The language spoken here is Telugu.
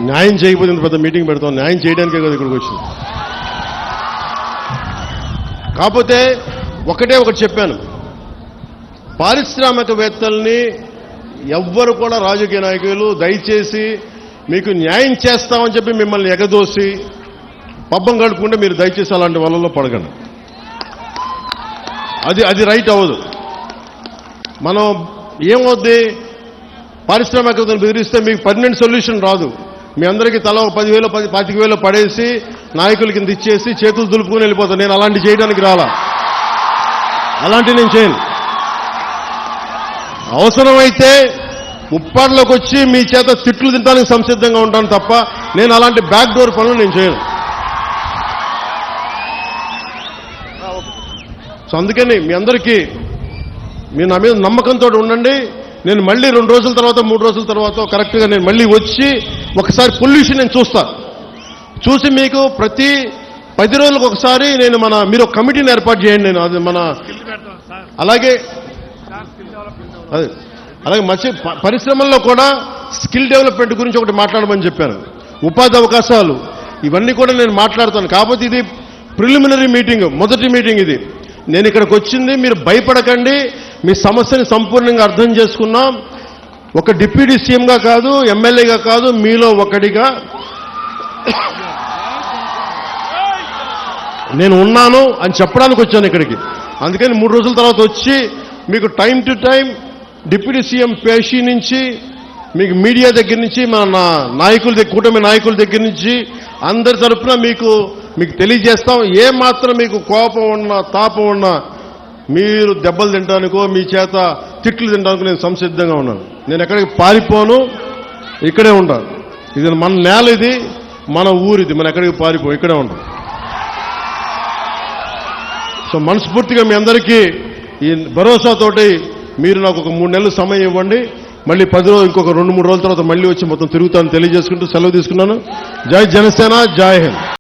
న్యాయం చేయకపోతే ఇంత పెద్ద మీటింగ్ పెడతాం, న్యాయం చేయడానికే కదా ఇక్కడికి వచ్చింది. కాకపోతే ఒకటి చెప్పాను, పారిశ్రామికవేత్తల్ని ఎవ్వరు కూడా రాజకీయ నాయకులు దయచేసి మీకు న్యాయం చేస్తామని చెప్పి మిమ్మల్ని ఎగదోసి పబ్బం గడుపుకుంటే మీరు దయచేసి అలాంటి వలలో పడగండి. అది రైట్ అవ్వదు. మనం ఏమవుద్ది, పారిశ్రామికవేత్తలు బెదిరిస్తే మీకు పర్మనెంట్ సొల్యూషన్ రాదు. మీ అందరికీ తల 10,000 25,000 పడేసి నాయకుల కింద ఇచ్చేసి చేతులు దులుపుకుని వెళ్ళిపోతాను. నేను అలాంటి చేయడానికి రాలా, అలాంటి నేను చేయను. అవసరమైతే ముప్పాడులోకి వచ్చి మీ చేత తిట్లు తినడానికి సంసిద్ధంగా ఉంటాను తప్ప నేను అలాంటి బ్యాక్ డోర్ పనులు నేను చేయను. సో అందుకని మీ అందరికీ మీరు నా మీద నమ్మకంతో ఉండండి. నేను మళ్ళీ 2 రోజుల తర్వాత 3 రోజుల తర్వాత కరెక్ట్గా నేను మళ్ళీ వచ్చి ఒకసారి పొల్యూషన్ నేను చూసి మీకు ప్రతి 10 రోజులకు ఒకసారి నేను మీరు ఒక కమిటీని ఏర్పాటు చేయండి. నేను అది అలాగే పరిశ్రమల్లో కూడా స్కిల్ డెవలప్మెంట్ గురించి ఒకటి మాట్లాడమని చెప్పాను. ఉపాధి అవకాశాలు ఇవన్నీ కూడా నేను మాట్లాడతాను. కాకపోతే ఇది ప్రిలిమినరీ మీటింగ్, మొదటి మీటింగ్ ఇది. నేను ఇక్కడికి వచ్చింది, మీరు భయపడకండి, మీ సమస్యని సంపూర్ణంగా అర్థం చేసుకున్నాం. ఒక డిప్యూటీ సీఎంగా కాదు, ఎమ్మెల్యేగా కాదు, మీలో ఒకటిగా నేను ఉన్నాను అని చెప్పడానికి వచ్చాను ఇక్కడికి. అందుకని 3 రోజుల తర్వాత వచ్చి మీకు time to time deputy CM పేషీ నుంచి మీకు మీడియా దగ్గర నుంచి మన నాయకుల దగ్గర, కూటమి నాయకుల దగ్గర నుంచి అందరి తరఫున మీకు తెలియజేస్తాం. ఏమాత్రం మీకు కోపం ఉన్నా తాపం ఉన్నా మీరు దెబ్బలు తినడానికో మీ చేత తిట్లు తినడానికో నేను సంసిద్ధంగా ఉన్నాను. నేను ఎక్కడికి పారిపోను, ఇక్కడే ఉంటాను. ఇది మన నేల, ఇది మన ఊరిది, మనం ఎక్కడికి పారిపో, ఇక్కడే ఉంటాం. సో మనస్ఫూర్తిగా మీ అందరికీ ఈ భరోసాతోటి మీరు నాకు ఒక 3 నెలలు సమయం ఇవ్వండి. మళ్ళీ 10 రోజులు, ఇంకొక 2-3 రోజుల తర్వాత మళ్ళీ వచ్చి మొత్తం తిరుగుతాను తెలియజేసుకుంటూ సెలవు తీసుకున్నాను. జై జనసేన, జై హింద్.